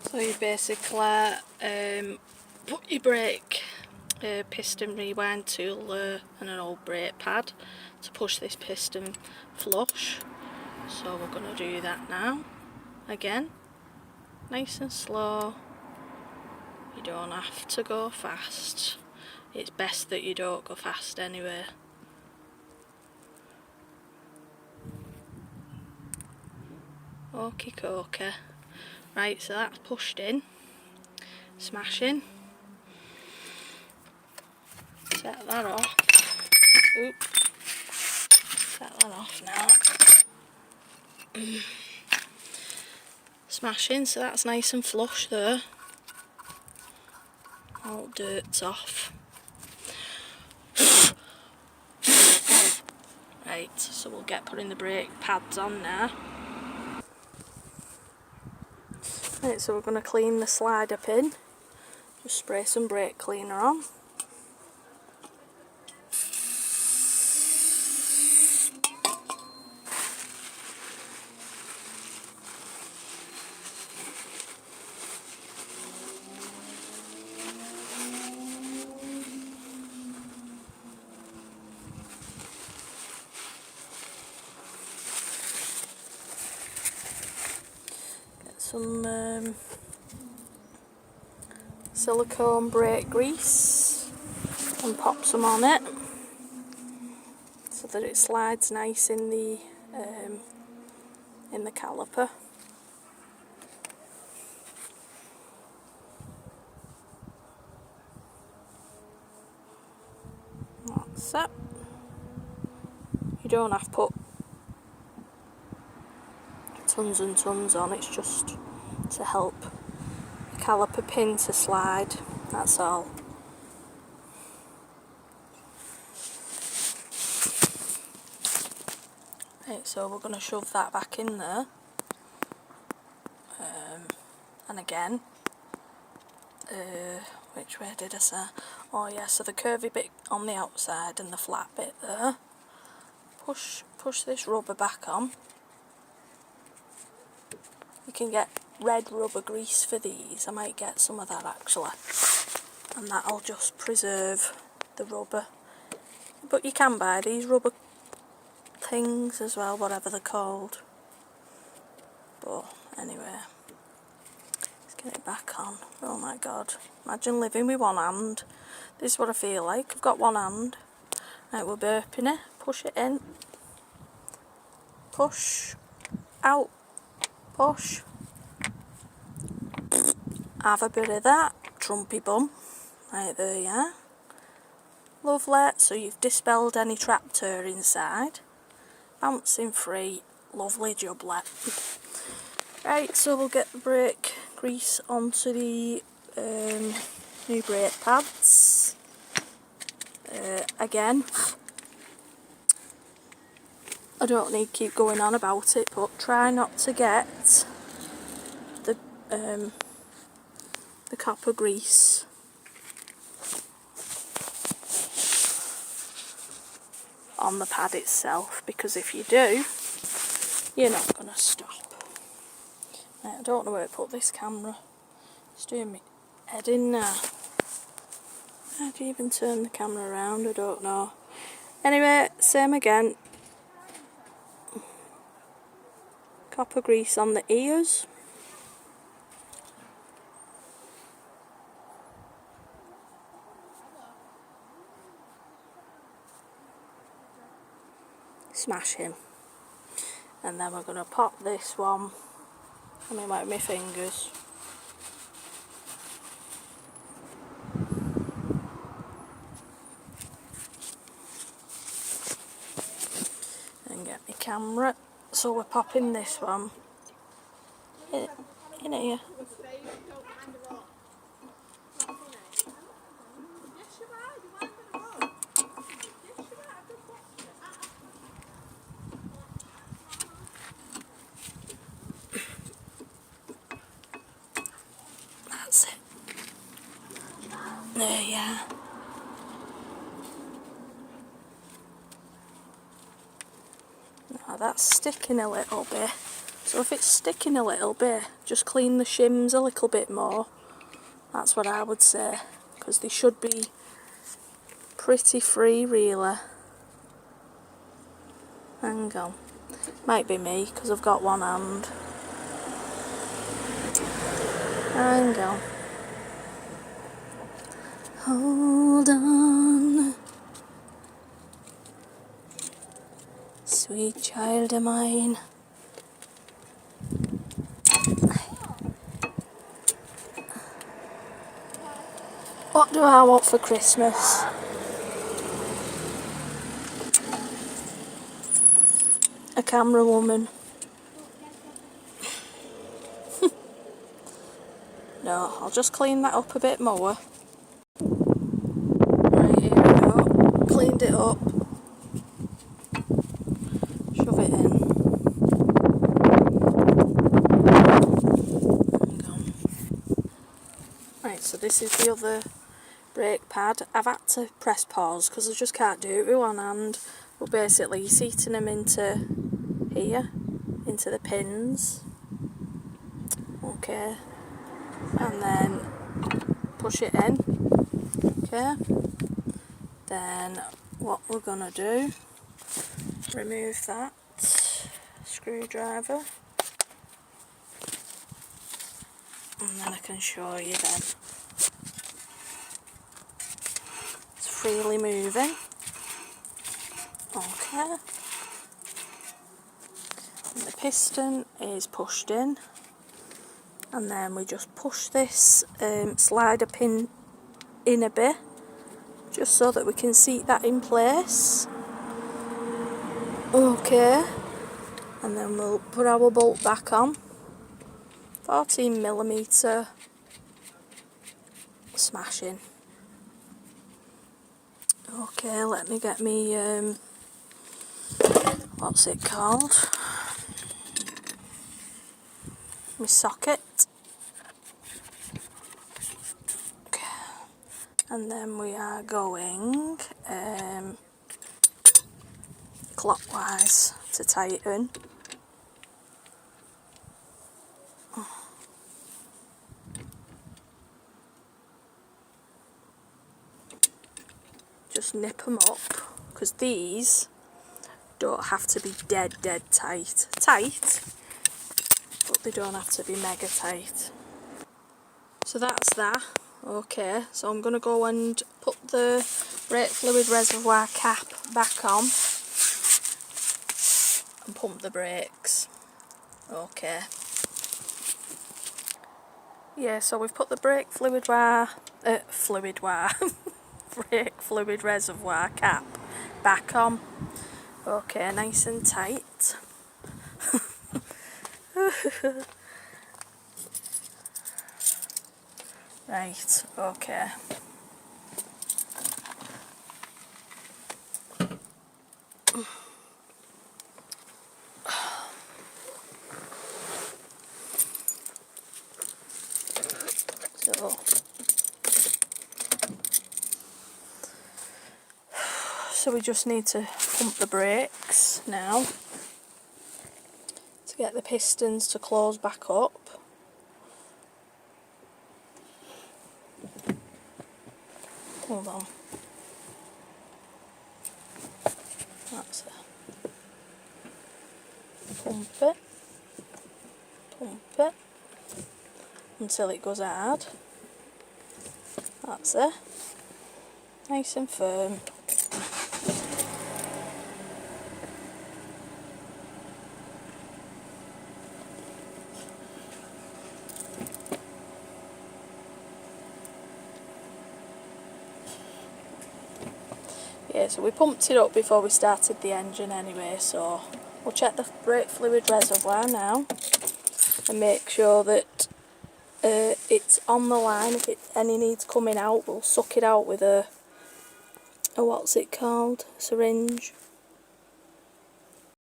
So you basically put your brake piston rewind tool and an old brake pad to push this piston flush. So we're going to do that now. Again, nice and slow. You don't have to go fast. It's best that you don't go fast anyway. Okie dokie. Right, so that's pushed in. Smashing. Set that off. Oops. Set that off now. Smashing, so that's nice and flush there. All dirt's off. Right, so we'll get putting the brake pads on now. Right, so we're going to clean the slider pin. Just spray some brake cleaner on. Some silicone brake grease and pop some on it so that it slides nice in the caliper. That's it. You don't have to put tons and tons on, it's just to help the caliper pin to slide, that's all. Right, so we're going to shove that back in there. And again, which way did I say? Oh yeah, so the curvy bit on the outside and the flat bit there. Push this rubber back on. You can get red rubber grease for these. I might get some of that actually, and that'll just preserve the rubber. But you can buy these rubber things as well, whatever they're called. But anyway, let's get it back on. Oh my god, imagine living with one hand. This is what I feel like. I've got one hand. Right, we're burping it. Push it in. Push. Out. Push. Have a bit of that. Trumpy bum. Right, there you are. Lovely. So you've dispelled any trapped air inside. Bouncing free. Lovely jubbly. Right, so we'll get the brake grease onto the new brake pads. Again, I don't need to keep going on about it, but try not to get the copper grease on the pad itself, because if you do, you're not going to stop. Right, I don't know where to put this camera. It's doing me head in now. How do you even turn the camera around? I don't know. Anyway, same again. Copper grease on the ears. Smash him. And then we're going to pop this one. I mean, like my fingers. And get my camera. So we're popping this one in here. That's it. There you are. Now that's sticking a little bit, So if it's sticking a little bit, just clean the shims a little bit more. That's what I would say, because they should be pretty free really. Hang on. Might be me, because I've got one hand. Hang on. Hold on, sweet child of mine. What do I want for Christmas? A camera woman. No, I'll just clean that up a bit more. Right, here we go. Cleaned it up. Shove it in. Hang on. Right, so this is the other brake pad. I've had to press pause because I just can't do it with one hand. But basically you're seating them into here, into the pins. Okay. And then push it in. Okay. Then what we're gonna do, remove that screwdriver. And then I can show you then. It's freely moving. Okay. And the piston is pushed in. And then we just push this slider pin in a bit, just so that we can seat that in place. Okay. And then we'll put our bolt back on. 14mm. Smashing. Okay, let me get me what's it called? My socket. Okay. And then we are going clockwise to tighten. Just nip them up, because these don't have to be dead tight. Tight, but they don't have to be mega tight. So that's that. Okay, so I'm going to go and put the brake fluid reservoir cap back on and pump the brakes. Okay. Yeah, so we've put the brake brake fluid reservoir cap back on. Okay, nice and tight. Right, okay. So we just need to pump the brakes now to get the pistons to close back up. Hold on. That's it. Pump it. Pump it. Until it goes hard. That's it. Nice and firm. Yeah, so we pumped it up before we started the engine anyway, so we'll check the brake fluid reservoir now and make sure that it's on the line. If any needs coming out, we'll suck it out with a what's it called? Syringe.